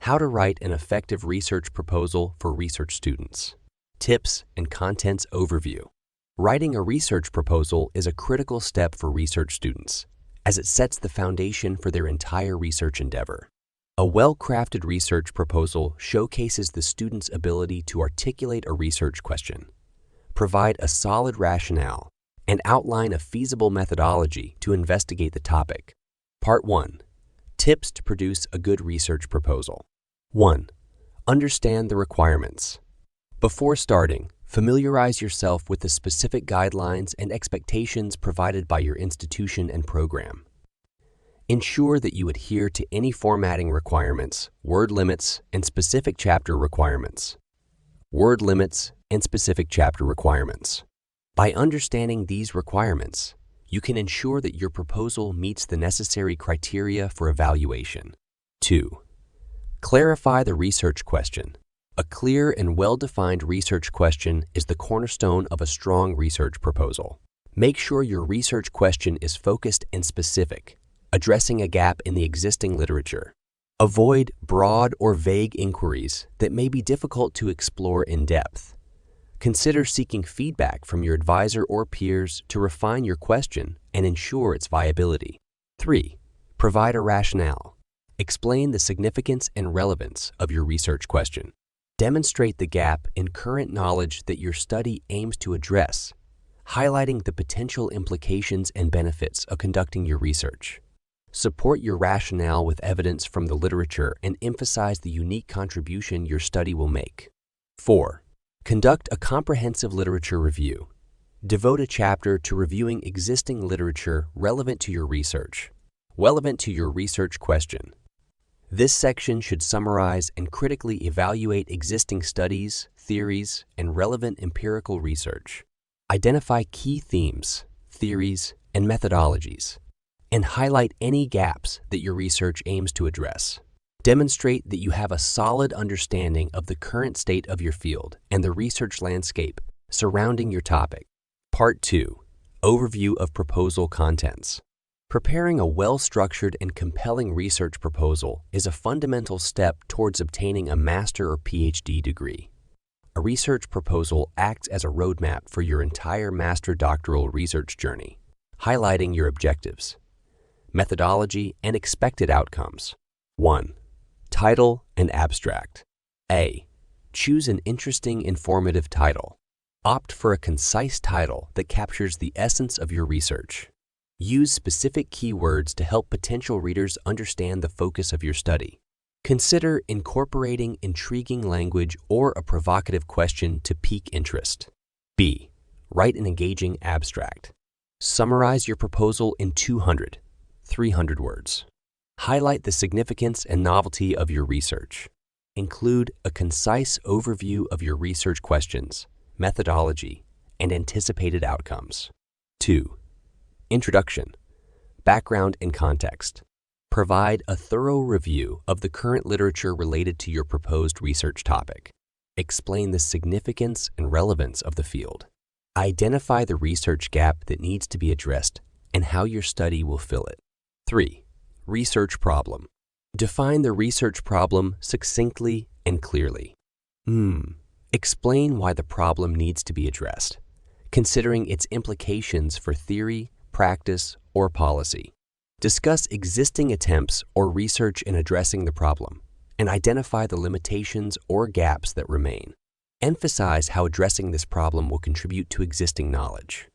How to write an effective research proposal for research students. Tips and contents overview. Writing a research proposal is a critical step for research students, as it sets the foundation for their entire research endeavor. A well-crafted research proposal showcases the student's ability to articulate a research question, provide a solid rationale, and outline a feasible methodology to investigate the topic. Part 1. Tips to produce a good research proposal. 1. Understand the requirements. Before starting, familiarize yourself with the specific guidelines and expectations provided by your institution and program. Ensure that you adhere to any formatting requirements, word limits, and specific chapter requirements. Word limits and specific chapter requirements. By understanding these requirements, you can ensure that your proposal meets the necessary criteria for evaluation. 2. Clarify the research question. A clear and well-defined research question is the cornerstone of a strong research proposal. Make sure your research question is focused and specific, addressing a gap in the existing literature. Avoid broad or vague inquiries that may be difficult to explore in depth. Consider seeking feedback from your advisor or peers to refine your question and ensure its viability. 3. Provide a rationale. Explain the significance and relevance of your research question. Demonstrate the gap in current knowledge that your study aims to address, highlighting the potential implications and benefits of conducting your research. Support your rationale with evidence from the literature and emphasize the unique contribution your study will make. 4. Conduct a comprehensive literature review. Devote a chapter to reviewing existing literature relevant to your research question. This section should summarize and critically evaluate existing studies, theories, and relevant empirical research. Identify key themes, theories, and methodologies, and highlight any gaps that your research aims to address. Demonstrate that you have a solid understanding of the current state of your field and the research landscape surrounding your topic. Part 2. Overview of proposal contents. Preparing a well-structured and compelling research proposal is a fundamental step towards obtaining a master or PhD degree. A research proposal acts as a roadmap for your entire master doctoral research journey, highlighting your objectives, methodology, and expected outcomes. 1. Title and abstract. A. Choose an interesting, informative title. Opt for a concise title that captures the essence of your research. Use specific keywords to help potential readers understand the focus of your study. Consider incorporating intriguing language or a provocative question to pique interest. B. Write an engaging abstract. Summarize your proposal in 200, 300 words. Highlight the significance and novelty of your research. Include a concise overview of your research questions, methodology, and anticipated outcomes. 2. Introduction, background, and context. Provide a thorough review of the current literature related to your proposed research topic. Explain the significance and relevance of the field. Identify the research gap that needs to be addressed and how your study will fill it. 3. Research problem. Define the research problem succinctly and clearly. Explain why the problem needs to be addressed, considering its implications for theory, practice, or policy. Discuss existing attempts or research in addressing the problem, and identify the limitations or gaps that remain. Emphasize how addressing this problem will contribute to existing knowledge.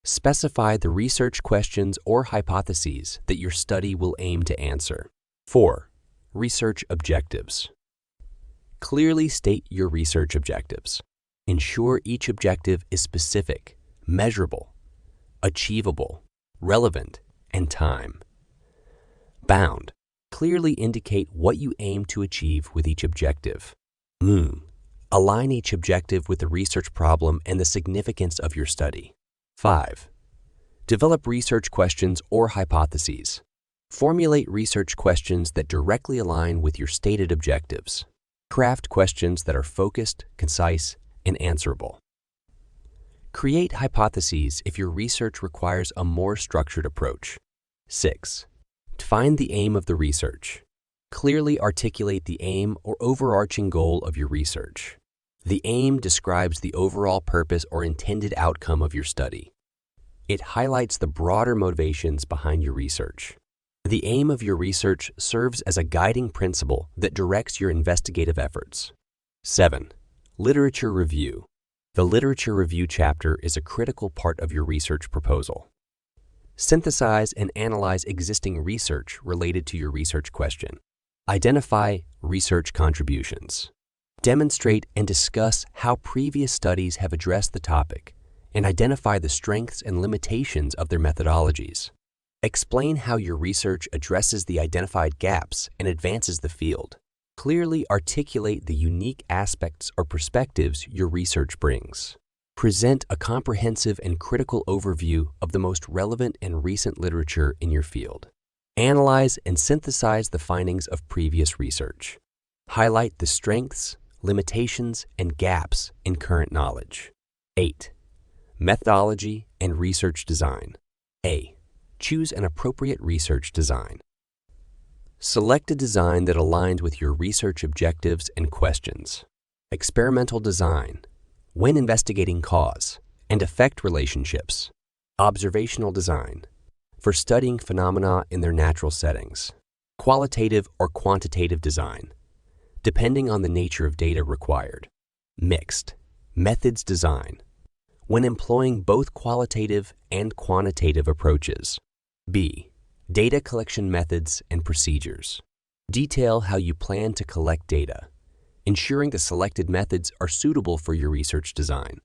Specify the research questions or hypotheses that your study will aim to answer. 4. Research objectives. Clearly state your research objectives. Ensure each objective is specific, measurable, achievable, relevant, and time-bound. Clearly indicate what you aim to achieve with each objective. Align each objective with the research problem and the significance of your study. 5. Develop research questions or hypotheses. Formulate research questions that directly align with your stated objectives. Craft questions that are focused, concise, and answerable. Create hypotheses if your research requires a more structured approach. 6. Define the aim of the research. Clearly articulate the aim or overarching goal of your research. The aim describes the overall purpose or intended outcome of your study. It highlights the broader motivations behind your research. The aim of your research serves as a guiding principle that directs your investigative efforts. 7. Literature review. The literature review chapter is a critical part of your research proposal. Synthesize and analyze existing research related to your research question. Identify research contributions. Demonstrate and discuss how previous studies have addressed the topic and identify the strengths and limitations of their methodologies. Explain how your research addresses the identified gaps and advances the field. Clearly articulate the unique aspects or perspectives your research brings. Present a comprehensive and critical overview of the most relevant and recent literature in your field. Analyze and synthesize the findings of previous research. Highlight the strengths, limitations, and gaps in current knowledge. 8. Methodology and research design. A. Choose an appropriate research design. Select a design that aligns with your research objectives and questions. Experimental design. When investigating cause and effect relationships. Observational design. For studying phenomena in their natural settings. Qualitative or quantitative design, depending on the nature of data required. Mixed methods design. When employing both qualitative and quantitative approaches. B. Data collection methods and procedures. Detail how you plan to collect data, ensuring the selected methods are suitable for your research design.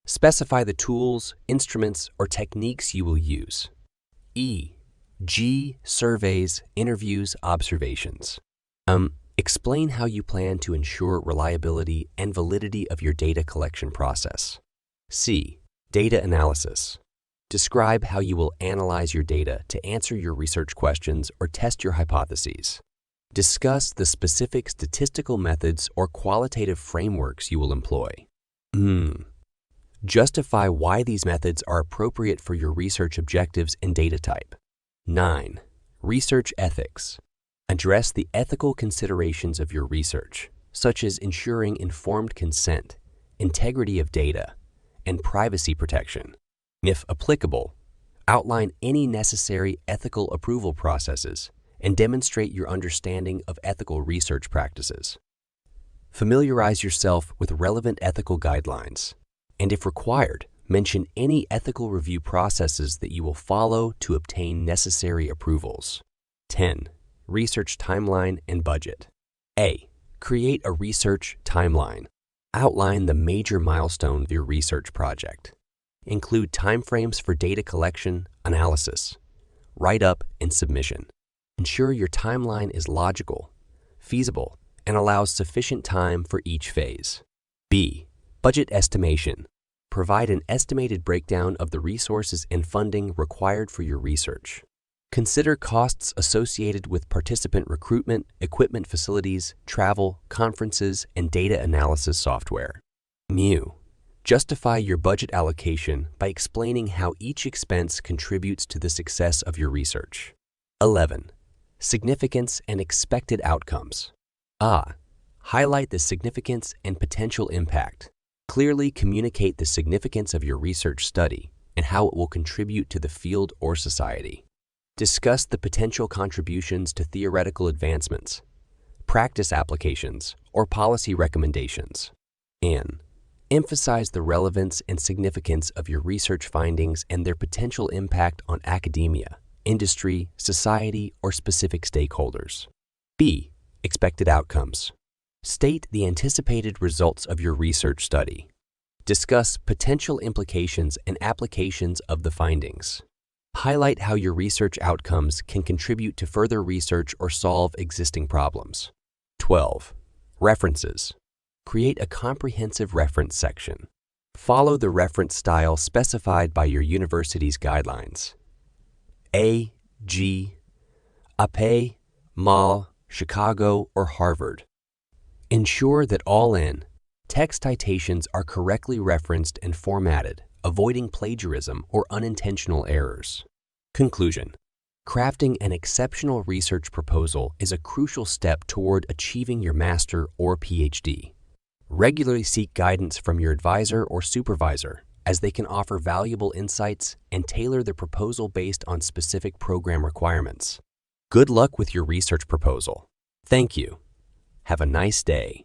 Specify the tools, instruments, or techniques you will use. E. G. Surveys, interviews, observations. Explain how you plan to ensure reliability and validity of your data collection process. C. Data analysis. Describe how you will analyze your data to answer your research questions or test your hypotheses. Discuss the specific statistical methods or qualitative frameworks you will employ. Justify why these methods are appropriate for your research objectives and data type. 9. Research ethics. Address the ethical considerations of your research, such as ensuring informed consent, integrity of data, and privacy protection. If applicable, outline any necessary ethical approval processes and demonstrate your understanding of ethical research practices. Familiarize yourself with relevant ethical guidelines, and if required, mention any ethical review processes that you will follow to obtain necessary approvals. 10. Research timeline and budget. A. Create a research timeline. Outline the major milestones of your research project. Include timeframes for data collection, analysis, write-up, and submission. Ensure your timeline is logical, feasible, and allows sufficient time for each phase. B. Budget estimation. Provide an estimated breakdown of the resources and funding required for your research. Consider costs associated with participant recruitment, equipment facilities, travel, conferences, and data analysis software. Mu. Justify your budget allocation by explaining how each expense contributes to the success of your research. 11. Significance and expected outcomes. Highlight the significance and potential impact. Clearly communicate the significance of your research study and how it will contribute to the field or society. Discuss the potential contributions to theoretical advancements, practice applications, or policy recommendations. And emphasize the relevance and significance of your research findings and their potential impact on academia, industry, society, or specific stakeholders. B. Expected outcomes. State the anticipated results of your research study. Discuss potential implications and applications of the findings. Highlight how your research outcomes can contribute to further research or solve existing problems. 12. References. Create a comprehensive reference section. Follow the reference style specified by your university's guidelines. A, G, AP, Mal, Chicago, or Harvard. Ensure that all in text citations are correctly referenced and formatted, avoiding plagiarism or unintentional errors. Conclusion. Crafting an exceptional research proposal is a crucial step toward achieving your master or PhD. Regularly seek guidance from your advisor or supervisor, as they can offer valuable insights and tailor the proposal based on specific program requirements. Good luck with your research proposal. Thank you. Have a nice day.